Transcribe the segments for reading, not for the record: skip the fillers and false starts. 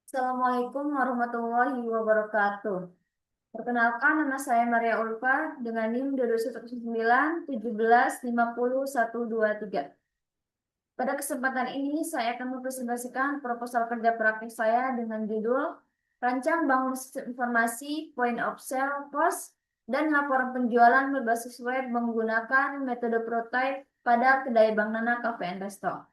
Assalamualaikum warahmatullahi wabarakatuh. Perkenalkan, nama saya Maria Ulfa dengan NIM 21917150123. Pada kesempatan ini, saya akan mempresentasikan proposal kerja praktik saya dengan judul Rancang Bangun Sistem Informasi, Point of Sale, POS, dan Laporan Penjualan berbasis web menggunakan metode prototype pada kedai Bank Nana Cafe and Resto.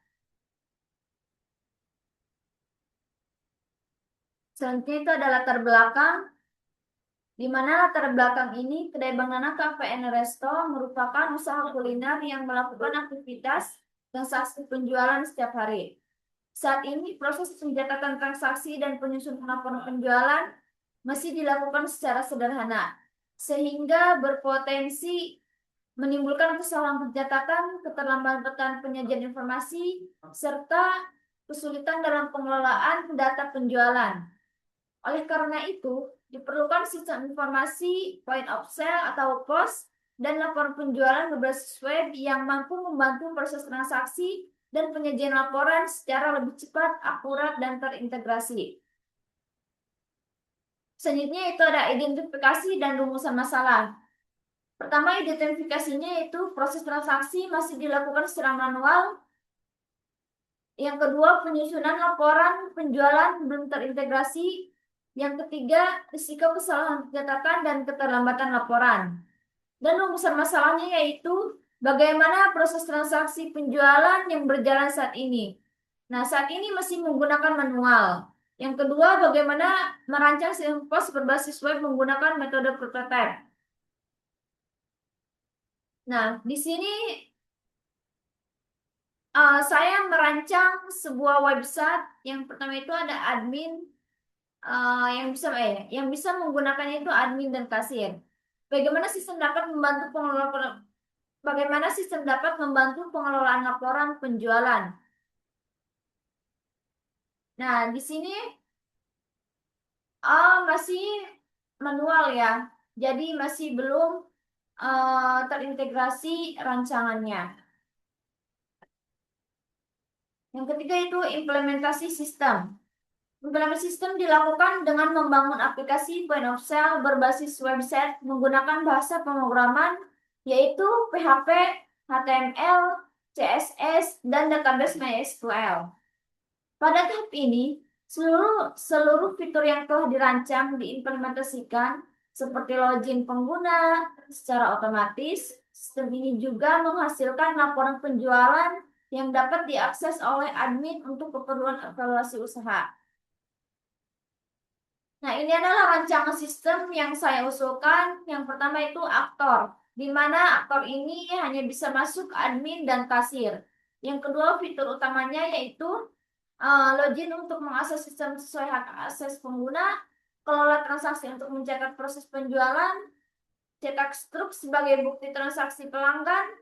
Selanjutnya itu adalah latar belakang, di mana latar belakang ini kedai Bang Nana Cafe and Resto merupakan usaha kuliner yang melakukan aktivitas transaksi penjualan setiap hari. Saat ini proses pencatatan transaksi dan penyusunan laporan penjualan masih dilakukan secara sederhana, sehingga berpotensi menimbulkan kesalahan pencatatan, keterlambatan penyajian informasi, serta kesulitan dalam pengelolaan data penjualan. Oleh karena itu, diperlukan sistem informasi point of sale atau POS dan laporan penjualan berbasis web yang mampu membantu proses transaksi dan penyajian laporan secara lebih cepat, akurat, dan terintegrasi. Selanjutnya itu ada identifikasi dan rumusan masalah. Pertama, identifikasinya yaitu proses transaksi masih dilakukan secara manual. Yang kedua, penyusunan laporan penjualan belum terintegrasi. Yang ketiga, risiko kesalahan pencatatan dan keterlambatan laporan. Dan rumusan masalahnya yaitu bagaimana proses transaksi penjualan yang berjalan saat ini. Nah, saat ini masih menggunakan manual. Yang kedua, bagaimana merancang sistem POS berbasis web menggunakan metode prototype. Nah, di sini saya merancang sebuah website. Yang pertama itu ada admin, yang bisa menggunakannya itu admin dan kasir. Bagaimana sistem dapat membantu pengelolaan laporan penjualan. Nah, di sini masih manual ya. Jadi masih belum terintegrasi rancangannya. Yang ketiga itu implementasi sistem. Implementasi sistem dilakukan dengan membangun aplikasi point of sale berbasis website menggunakan bahasa pemrograman yaitu PHP, HTML, CSS, dan database MySQL. Pada tahap ini, seluruh fitur yang telah dirancang diimplementasikan seperti login pengguna secara otomatis. Sistem ini juga menghasilkan laporan penjualan yang dapat diakses oleh admin untuk keperluan evaluasi usaha. Nah, ini adalah rancangan sistem yang saya usulkan. Yang pertama itu aktor, di mana aktor ini hanya bisa masuk admin dan kasir. Yang kedua, fitur utamanya yaitu login untuk mengakses sistem sesuai hak akses pengguna, kelola transaksi untuk mencatat proses penjualan, cetak struk sebagai bukti transaksi pelanggan,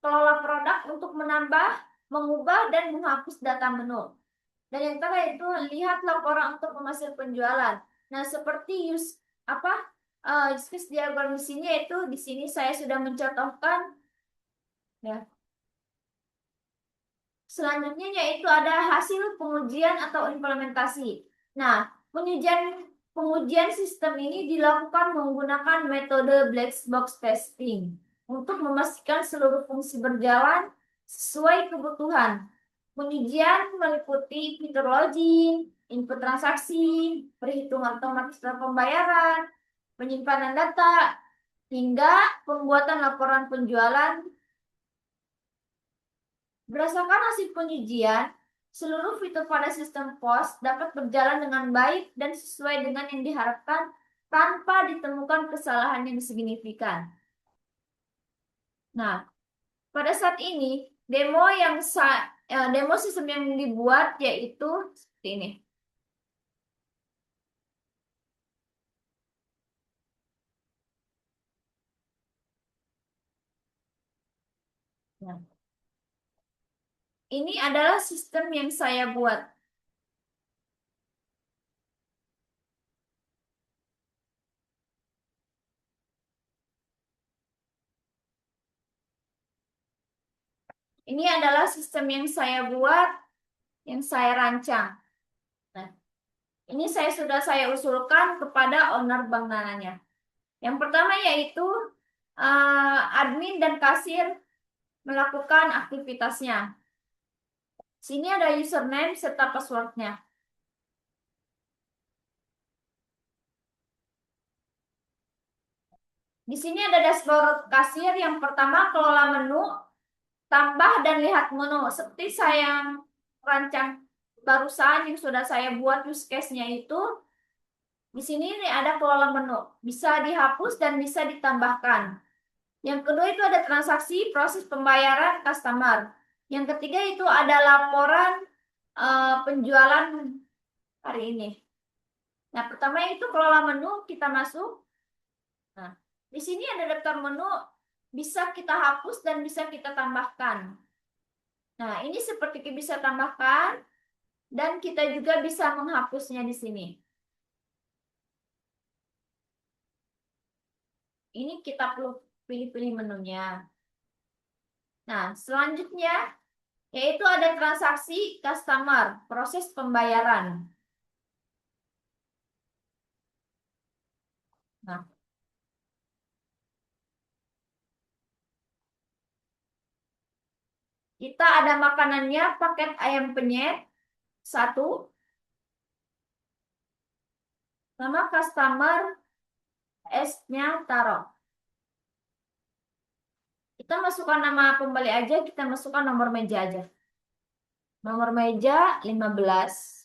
kelola produk untuk menambah, mengubah, dan menghapus data menu. Dan yang terakhir itu lihat laporan untuk menghasil penjualan. Nah, seperti use case diagram di sini yaitu di sini saya sudah mencontohkan ya. Selanjutnya yaitu ada hasil pengujian atau implementasi. Nah, pengujian sistem ini dilakukan menggunakan metode black box testing untuk memastikan seluruh fungsi berjalan sesuai kebutuhan. Pengujian meliputi fitur login, input transaksi, perhitungan otomatis dan pembayaran, penyimpanan data, hingga pembuatan laporan penjualan. Berdasarkan hasil pengujian, seluruh fitur pada sistem POS dapat berjalan dengan baik dan sesuai dengan yang diharapkan tanpa ditemukan kesalahan yang signifikan. Nah, pada saat ini demo sistem yang dibuat yaitu seperti ini. Nah, ini adalah sistem yang saya buat. Ini adalah sistem yang saya buat, yang saya rancang. Nah, Ini sudah saya usulkan kepada owner Bank Nananya. Yang pertama yaitu admin dan kasir melakukan aktivitasnya. Sini ada username serta passwordnya. Di sini ada dashboard kasir. Yang pertama, kelola menu, tambah dan lihat menu. Seperti saya rancang barusan yang sudah saya buat use case-nya itu, di sini nih ada kelola menu. Bisa dihapus dan bisa ditambahkan. Yang kedua itu ada transaksi, proses pembayaran customer. Yang ketiga itu ada laporan penjualan hari ini. Nah, pertama itu kelola menu, kita masuk. Nah, di sini ada daftar menu, bisa kita hapus dan bisa kita tambahkan. Nah, ini seperti bisa tambahkan dan kita juga bisa menghapusnya di sini. Ini kita perlu pilih-pilih menunya. Nah, selanjutnya yaitu ada transaksi customer, proses pembayaran. Nah, kita ada makanannya, paket ayam penyet, satu. Nama customer, esnya taruh. Kita masukkan nama pembeli aja, kita masukkan nomor meja aja. Nomor meja 15.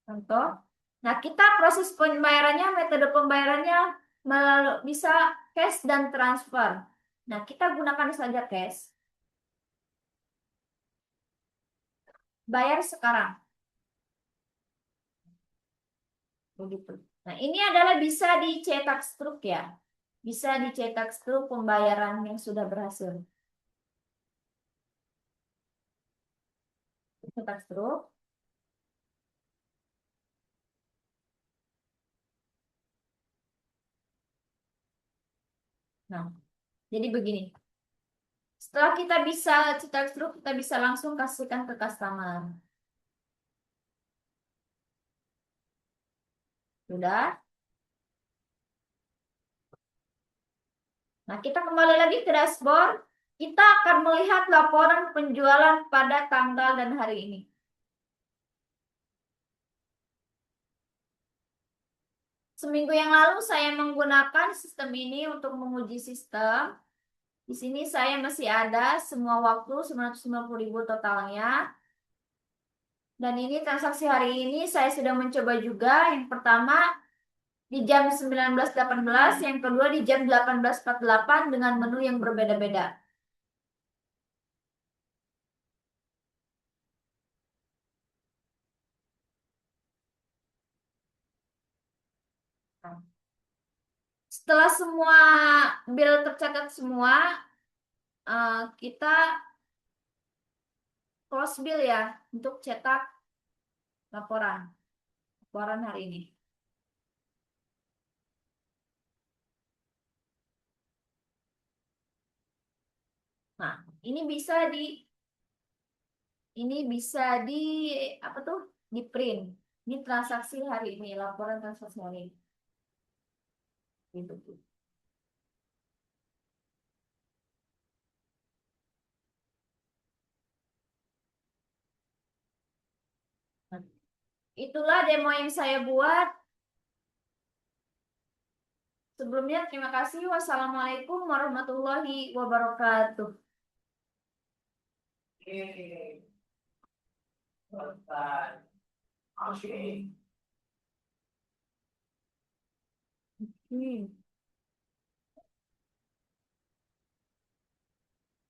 Contoh. Nah, kita proses pembayarannya, metode pembayarannya melalui bisa cash dan transfer. Nah, kita gunakan saja cash. Bayar sekarang. Begitu. Nah, ini adalah bisa dicetak struk ya. Bisa dicetak struk pembayaran yang sudah berhasil. Cetak struk. Nah, jadi begini. Setelah kita bisa cetak struk, kita bisa langsung kasihkan ke customer. Sudah? Nah, kita kembali lagi ke dashboard. Kita akan melihat laporan penjualan pada tanggal dan hari ini. Seminggu yang lalu saya menggunakan sistem ini untuk menguji sistem. Di sini saya masih ada semua waktu 950.000 totalnya. Dan ini transaksi hari ini saya sudah mencoba juga. Yang pertama di jam 19.18, yang kedua di jam 18.48 dengan menu yang berbeda-beda. Setelah semua bill tercatat semua, kita close bill ya untuk cetak laporan hari ini. Nah, ini bisa di apa tuh? Di print. Ini transaksi hari ini, laporan transaksi hari ini. Gitu. Nah, itulah demo yang saya buat. Sebelumnya terima kasih. Wassalamualaikum warahmatullahi wabarakatuh. Oke.